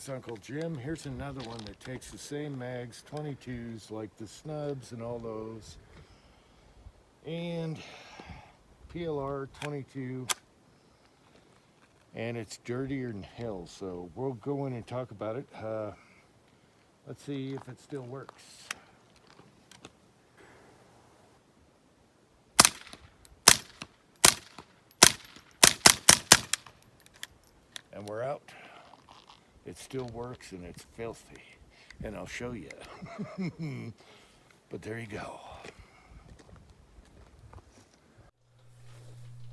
Greetings, Uncle Jim. Here's another one that takes the same mags, 22s, like the snubs and all those, and PLR-22, and it's dirtier than hell, so we'll go in and talk about it. Let's see if it still works. And we're out. It still works and it's filthy, and I'll show you. But there you go.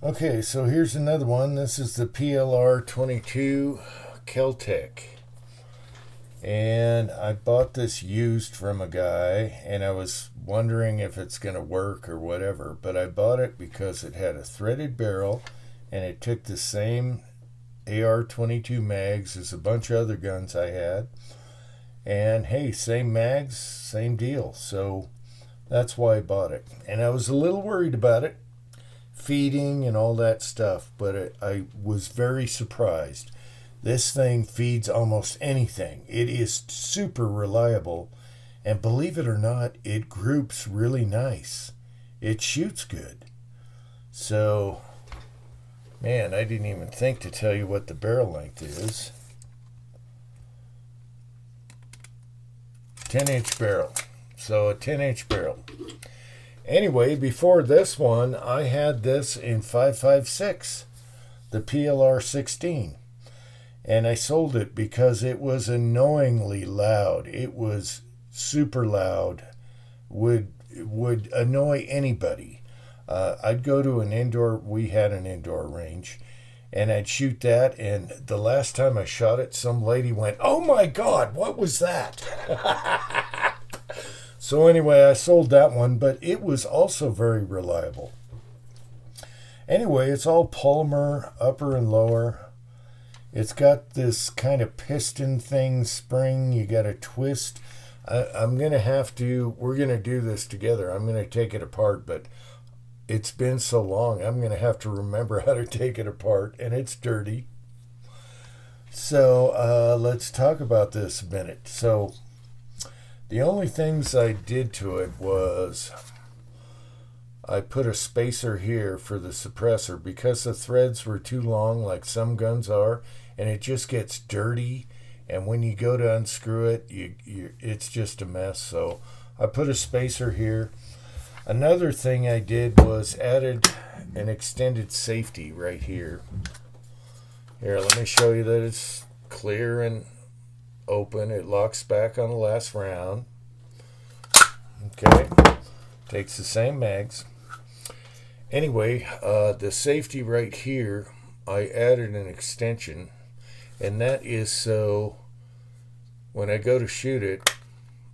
Okay, so here's another one. This is the PLR-22 Keltec. And I bought this used from a guy, and I was wondering if it's going to work or whatever. But I bought it because it had a threaded barrel, and it took the same AR-22 mags as a bunch of other guns I had. And hey, same mags, same deal. So that's why I bought it. And I was a little worried about it, feeding and all that stuff, but I was very surprised. This thing feeds almost anything. It is super reliable, and believe it or not, it groups really nice. It shoots good. So, man, I didn't even think to tell you what the barrel length is. 10-inch barrel. So a 10-inch barrel. Anyway, before this one, I had this in 5.56, the PLR-16. And I sold it because it was annoyingly loud. It was super loud. Would annoy anybody. I'd go to an indoor, we had an indoor range, and I'd shoot that, and the last time I shot it, some lady went, "Oh my God, what was that?" So anyway, I sold that one, but it was also very reliable. Anyway, it's all polymer, upper and lower. It's got this kind of piston thing, spring. You got to twist. I'm going to have to, we're going to do this together. I'm going to take it apart, but it's been so long, I'm going to have to remember how to take it apart, and it's dirty. So let's talk about this a minute. So the only things I did to it was I put a spacer here for the suppressor because the threads were too long, like some guns are, and it just gets dirty, and when you go to unscrew it, it's just a mess. So I put a spacer here. Another thing I did was added an extended safety right here. Here, let me show you that it's clear and open. It locks back on the last round. Okay, takes the same mags. Anyway, the safety right here, I added an extension, and that is so when I go to shoot it,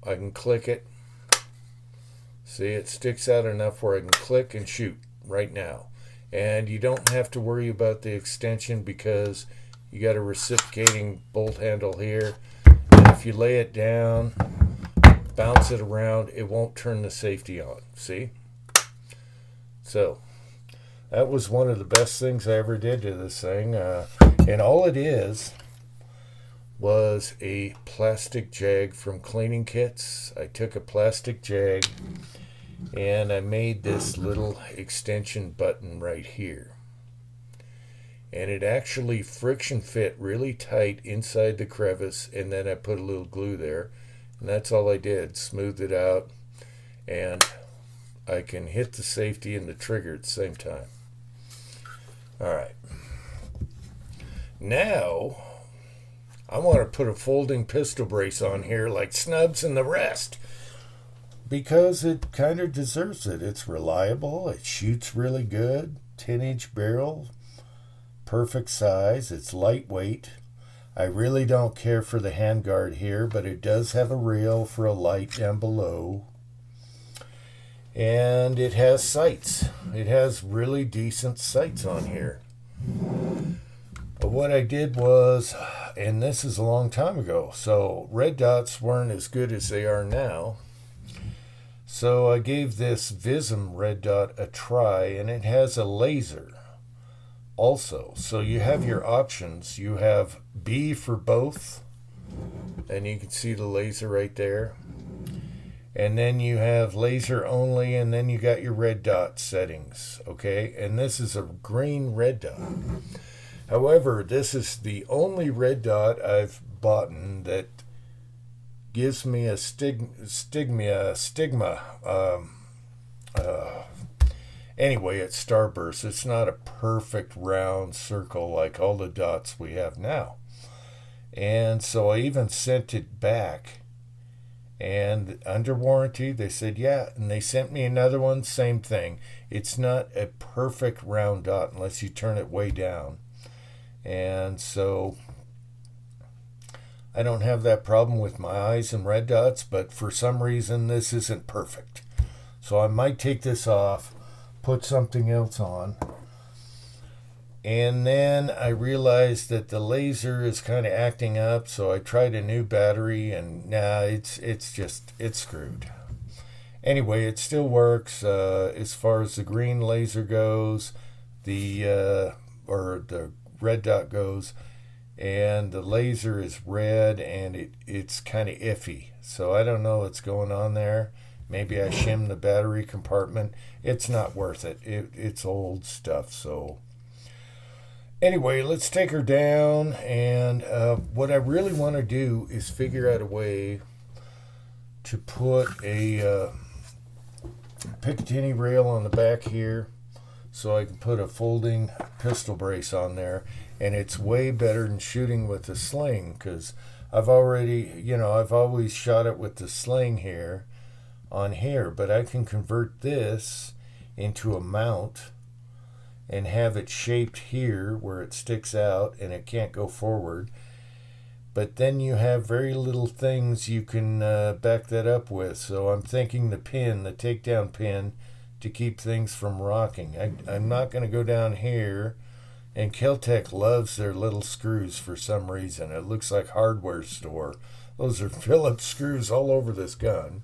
I can click it. See, it sticks out enough where I can click and shoot right now. And you don't have to worry about the extension because you got a reciprocating bolt handle here. And if you lay it down, bounce it around, it won't turn the safety on. See? So that was one of the best things I ever did to this thing. And all it is was a plastic jag from cleaning kits. I took a plastic jag and I made this little extension button right here. And it actually friction fit really tight inside the crevice, and then I put a little glue there. And that's all I did, smoothed it out, and I can hit the safety and the trigger at the same time. Alright. Now, I want to put a folding pistol brace on here like Snubs and the rest, because it kind of deserves it. It's reliable, it shoots really good, 10-inch barrel, perfect size, it's lightweight. I really don't care for the handguard here, but it does have a rail for a light down below. And it has sights. It has really decent sights on here. But what I did was, and this is a long time ago, so red dots weren't as good as they are now. So I gave this Vism red dot a try, and it has a laser also. So you have your options. You have B for both, and you can see the laser right there. And then you have laser only, and then you got your red dot settings, okay? And this is a green red dot. However, this is the only red dot I've bought that gives me a stigma. Anyway, it's starburst. It's not a perfect round circle like all the dots we have now. And so I even sent it back. And under warranty, they said, yeah. And they sent me another one, same thing. It's not a perfect round dot unless you turn it way down. And so I don't have that problem with my eyes and red dots, but for some reason this isn't perfect. So I might take this off, put something else on. And then I realized that the laser is kind of acting up, so I tried a new battery, and it's screwed. Anyway, it still works as far as the green laser goes, the red dot goes, and the laser is red, and it's kind of iffy. So I don't know what's going on there. Maybe I shimmed the battery compartment. It's not worth it. It's old stuff, so... Anyway, let's take her down, and what I really want to do is figure out a way to put a Picatinny rail on the back here so I can put a folding pistol brace on there, and it's way better than shooting with the sling, because I've always shot it with the sling here on here, but I can convert this into a mount and have it shaped here where it sticks out and it can't go forward. But then you have very little things you can back that up with. So I'm thinking the takedown pin, to keep things from rocking. I'm not going to go down here. And Kel-Tec loves their little screws for some reason. It looks like a hardware store. Those are Phillips screws all over this gun.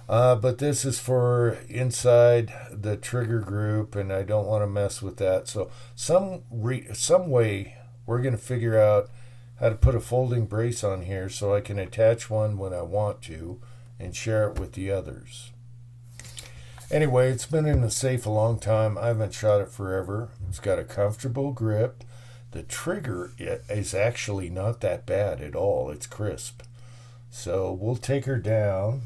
But this is for inside the trigger group, and I don't want to mess with that. So some way we're going to figure out how to put a folding brace on here so I can attach one when I want to and share it with the others. Anyway, it's been in the safe a long time. I haven't shot it forever. It's got a comfortable grip. The trigger is actually not that bad at all. It's crisp. So we'll take her down.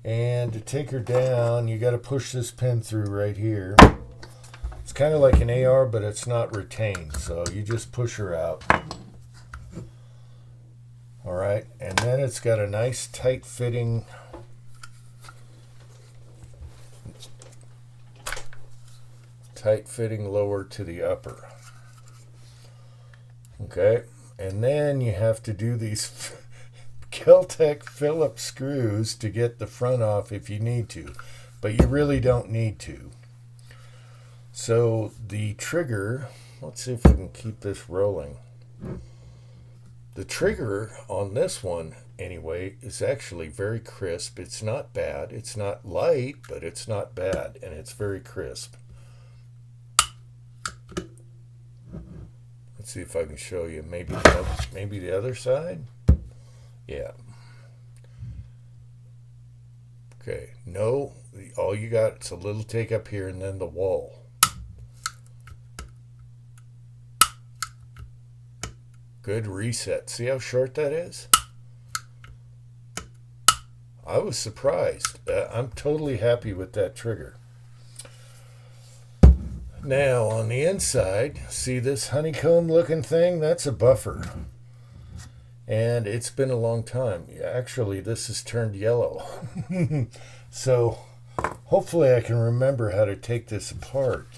And to take her down, you got to push this pin through right here. It's kind of like an AR, but it's not retained. So you just push her out. All right. And then it's got a nice tight fitting lower to the upper. Okay. And then you have to do these Kel-Tec Phillips screws to get the front off if you need to, but you really don't need to. So the trigger, let's see if we can keep this rolling. The trigger on this one, anyway, is actually very crisp. It's not bad. It's not light, but it's not bad, and it's very crisp. Let's see if I can show you. Maybe the other side. Yeah. Okay. No, all you got is a little take up here and then the wall. Good reset. See how short that is? I was surprised. I'm totally happy with that trigger. Now on the inside, see this honeycomb looking thing? That's a buffer. And it's been a long time. Actually, this has turned yellow. So hopefully I can remember how to take this apart.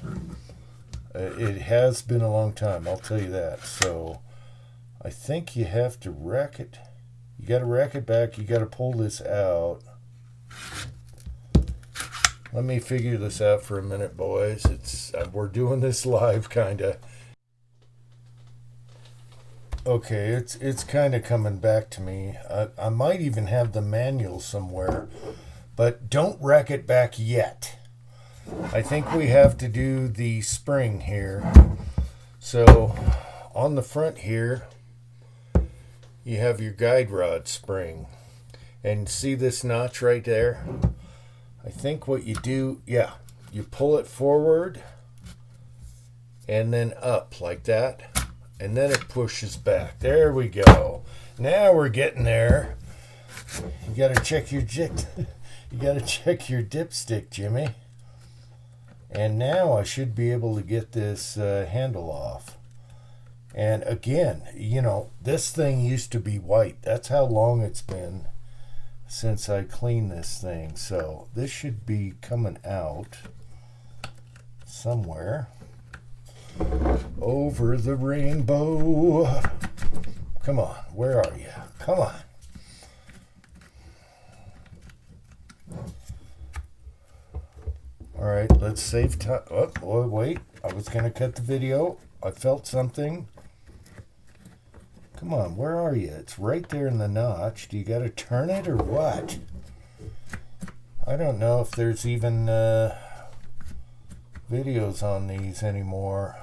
It has been a long time, I'll tell you that. So I think you have to rack it. You got to rack it back. You got to pull this out. Let me figure this out for a minute, boys. We're doing this live, kind of. Okay, it's kind of coming back to me. I might even have the manual somewhere, but don't rack it back yet. I think we have to do the spring here. So on the front here, you have your guide rod spring. And see this notch right there? I think what you do, yeah, you pull it forward and then up like that, and then it pushes back. There we go. Now we're getting there. You gotta check your dipstick, Jimmy. And now I should be able to get this handle off. And again, you know, this thing used to be white. That's how long it's been since I cleaned this thing. So this should be coming out somewhere over the rainbow. Come on, where are you? Come on. All right, let's save time. Oh, wait, I was gonna cut the video. I felt something. Come on, where are you? It's right there in the notch. Do you got to turn it or what? I don't know if there's even videos on these anymore.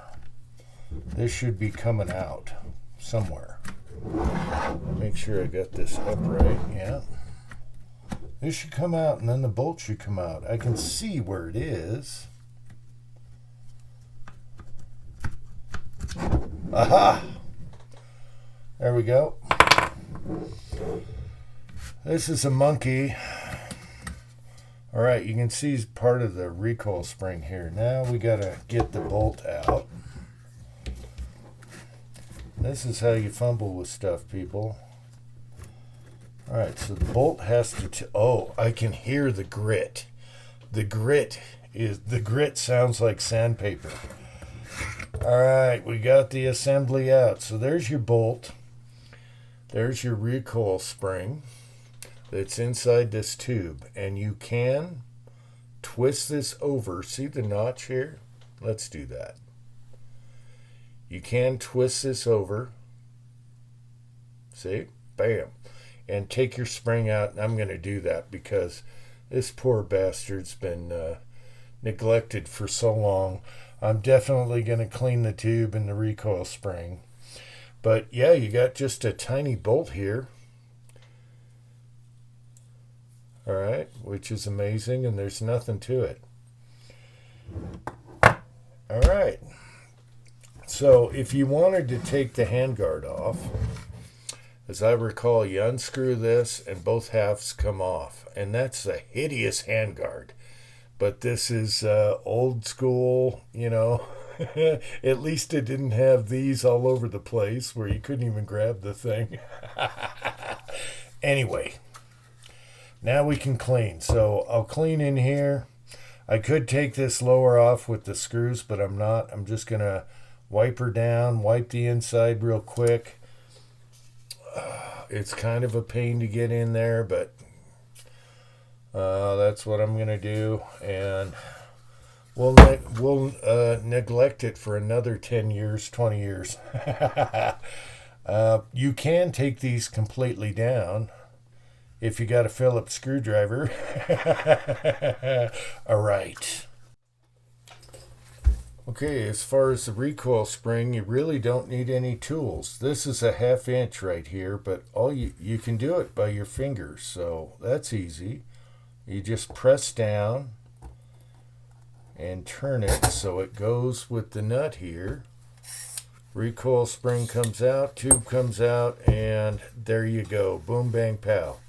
This should be coming out somewhere. Make sure I got this upright. Yeah. This should come out, and then the bolt should come out. I can see where it is. Aha! There we go. This is a monkey. All right, you can see part of the recoil spring here. Now we gotta get the bolt out. This is how you fumble with stuff, people. All right, so the bolt has to, oh, I can hear the grit. The grit sounds like sandpaper. All right, we got the assembly out. So there's your bolt. There's your recoil spring that's inside this tube. And you can twist this over. See the notch here? Let's do that. You can twist this over. See? Bam. And take your spring out. And I'm going to do that because this poor bastard's been neglected for so long. I'm definitely going to clean the tube and the recoil spring. But yeah, you got just a tiny bolt here. All right, which is amazing, and there's nothing to it. All right. So if you wanted to take the handguard off, as I recall, you unscrew this and both halves come off. And that's a hideous handguard. But this is old school, you know. At least it didn't have these all over the place where you couldn't even grab the thing. Anyway, now we can clean. So I'll clean in here. I could take this lower off with the screws, but I'm not. I'm just going to wipe her down, wipe the inside real quick. It's kind of a pain to get in there, but that's what I'm going to do. And we'll neglect it for another 10 years, 20 years. You can take these completely down if you got a Phillips screwdriver. All right. Okay, as far as the recoil spring, you really don't need any tools. This is a 1/2 inch right here, but all you can do it by your fingers, so that's easy. You just press down and turn it so it goes with the nut here. Recoil spring comes out, tube comes out, and there you go. Boom, bang, pow.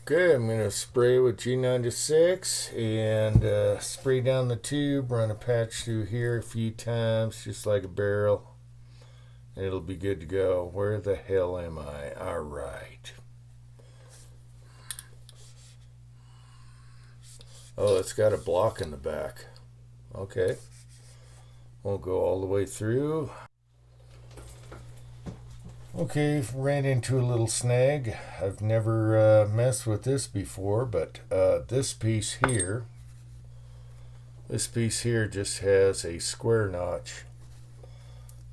Okay, I'm going to spray with G96 and spray down the tube, run a patch through here a few times, just like a barrel, and it'll be good to go. Where the hell am I? All right. Oh, it's got a block in the back. Okay. Won't go all the way through. Okay, ran into a little snag. I've never messed with this before, but this piece here just has a square notch.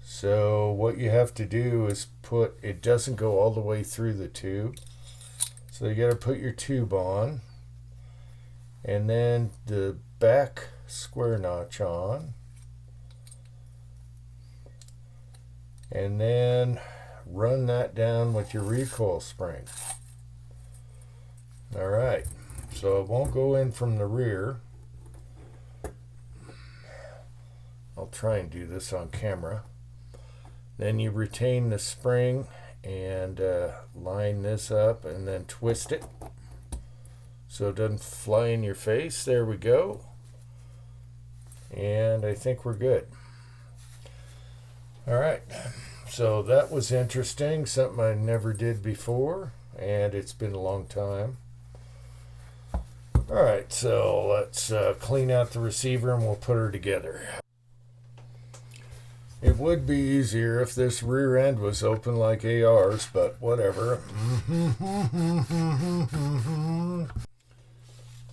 So what you have to do is it doesn't go all the way through the tube. So you got to put your tube on, and then the back square notch on, and then run that down with your recoil spring. All right, so it won't go in from the rear. I'll try and do this on camera. Then you retain the spring and line this up and then twist it so it doesn't fly in your face. There we go. And I think we're good. All right, so that was interesting, something I never did before, and it's been a long time. All right, so let's clean out the receiver and we'll put her together. It would be easier if this rear end was open like AR's, but whatever.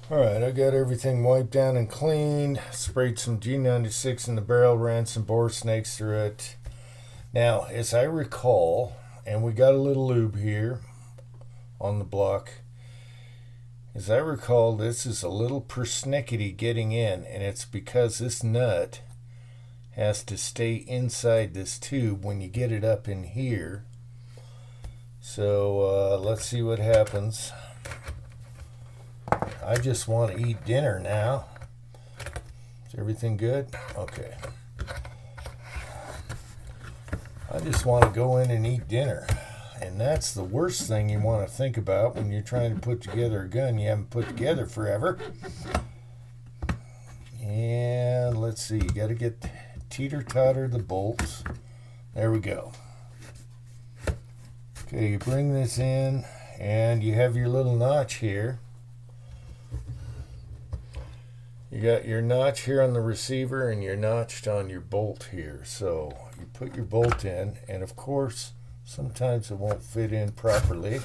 All right, I got everything wiped down and cleaned, sprayed some G96 in the barrel, ran some bore snakes through it. Now, as I recall, and we got a little lube here on the block, as I recall, this is a little persnickety getting in, and it's because this nut has to stay inside this tube when you get it up in here. So let's see what happens. I just want to eat dinner now. Is everything good? Okay. I just want to go in and eat dinner. And that's the worst thing you want to think about when you're trying to put together a gun you haven't put together forever. And let's see, you got to get teeter-totter the bolts. There we go. Okay, you bring this in and you have your little notch here. You got your notch here on the receiver and you're notched on your bolt here. So you put your bolt in, and of course sometimes it won't fit in properly.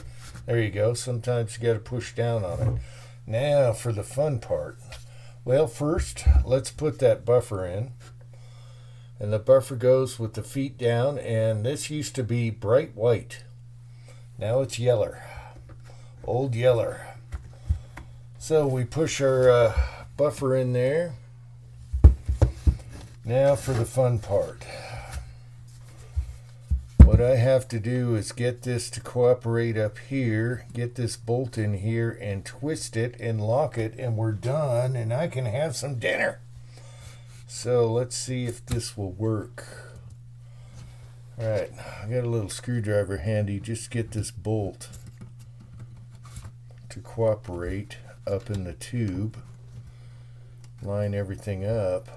There you go. Sometimes you got to push down on it. Now for the fun part. Well, first let's put that buffer in. And the buffer goes with the feet down, and this used to be bright white. Now it's yeller. Old yeller. So we push our buffer in there. Now for the fun part. What I have to do is get this to cooperate up here, get this bolt in here and twist it and lock it, and we're done, and I can have some dinner. So let's see if this will work. All right, I got a little screwdriver handy. Just get this bolt to cooperate up in the tube. Line everything up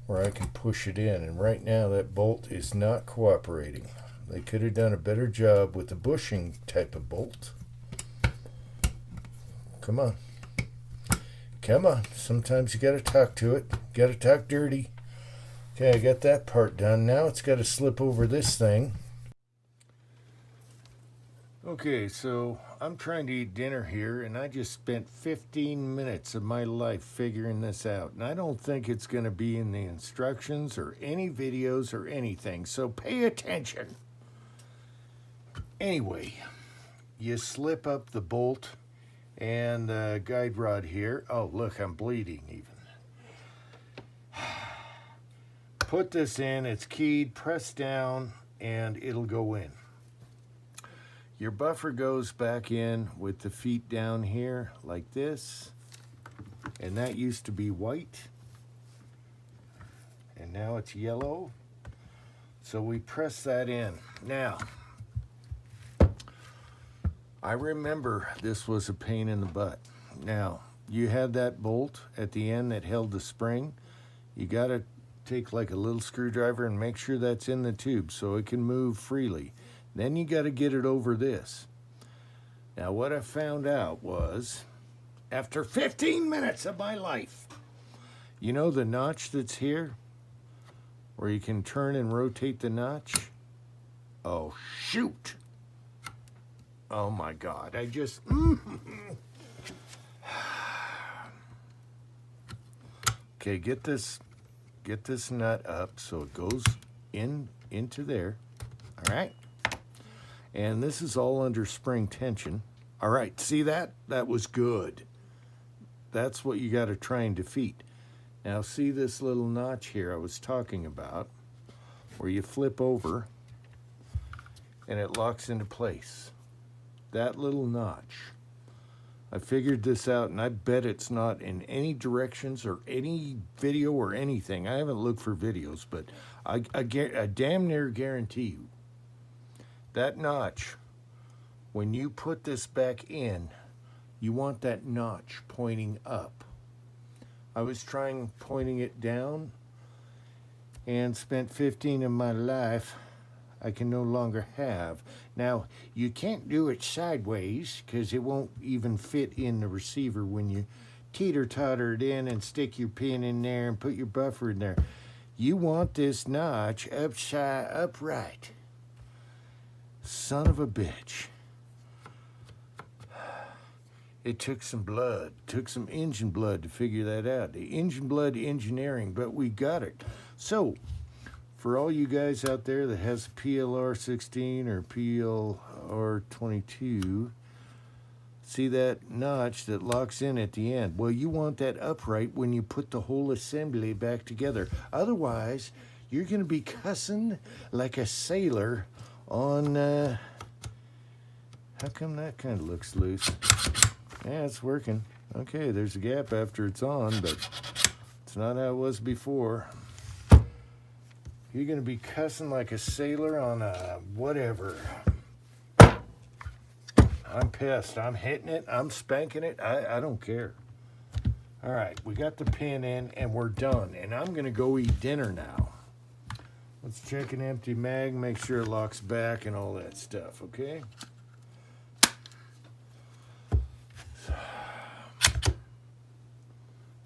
where I can push it in, and right now that bolt is not cooperating. They could have done a better job with the bushing type of bolt. Come on. Come on. Sometimes you got to talk to it. Got to talk dirty. Okay, I got that part done. Now it's got to slip over this thing. Okay, so I'm trying to eat dinner here, and I just spent 15 minutes of my life figuring this out. And I don't think it's going to be in the instructions or any videos or anything, so pay attention. Anyway, you slip up the bolt and the guide rod here. Oh, look, I'm bleeding even. Put this in, it's keyed, press down, and it'll go in. Your buffer goes back in with the feet down here like this, and that used to be white, and now it's yellow. So we press that in. Now, I remember this was a pain in the butt. Now, you had that bolt at the end that held the spring. You got to take like a little screwdriver and make sure that's in the tube so it can move freely. Then you got to get it over this. Now what I found out was, after 15 minutes of my life, you know the notch that's here, where you can turn and rotate the notch? Oh, shoot. Oh my God, I just... Okay, get this nut up so it goes into there. All right. And this is all under spring tension. All right, see that? That was good. That's what you got to try and defeat. Now see this little notch here I was talking about, where you flip over and it locks into place. That little notch. I figured this out, and I bet it's not in any directions or any video or anything. I haven't looked for videos, but I damn near guarantee you that notch, when you put this back in, you want that notch pointing up. I was trying pointing it down and spent 15 of my life I can no longer have. Now, you can't do it sideways because it won't even fit in the receiver when you teeter-totter it in and stick your pin in there and put your buffer in there. You want this notch upright. Son of a bitch. It took some blood, took some engine blood to figure that out. The engine blood engineering, but we got it. So, for all you guys out there that has a PLR-16 or PLR-22, see that notch that locks in at the end? Well, you want that upright when you put the whole assembly back together. Otherwise, you're going to be cussing like a sailor on... how come that kind of looks loose? Yeah, it's working. Okay, there's a gap after it's on, but it's not how it was before. You're going to be cussing like a sailor on a whatever. I'm pissed. I'm hitting it. I'm spanking it. I don't care. All right, we got the pin in, and we're done. And I'm going to go eat dinner now. Let's check an empty mag, make sure it locks back and all that stuff, okay?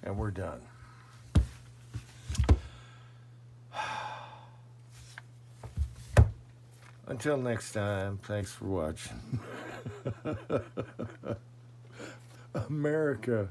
And we're done. Until next time, thanks for watching. America.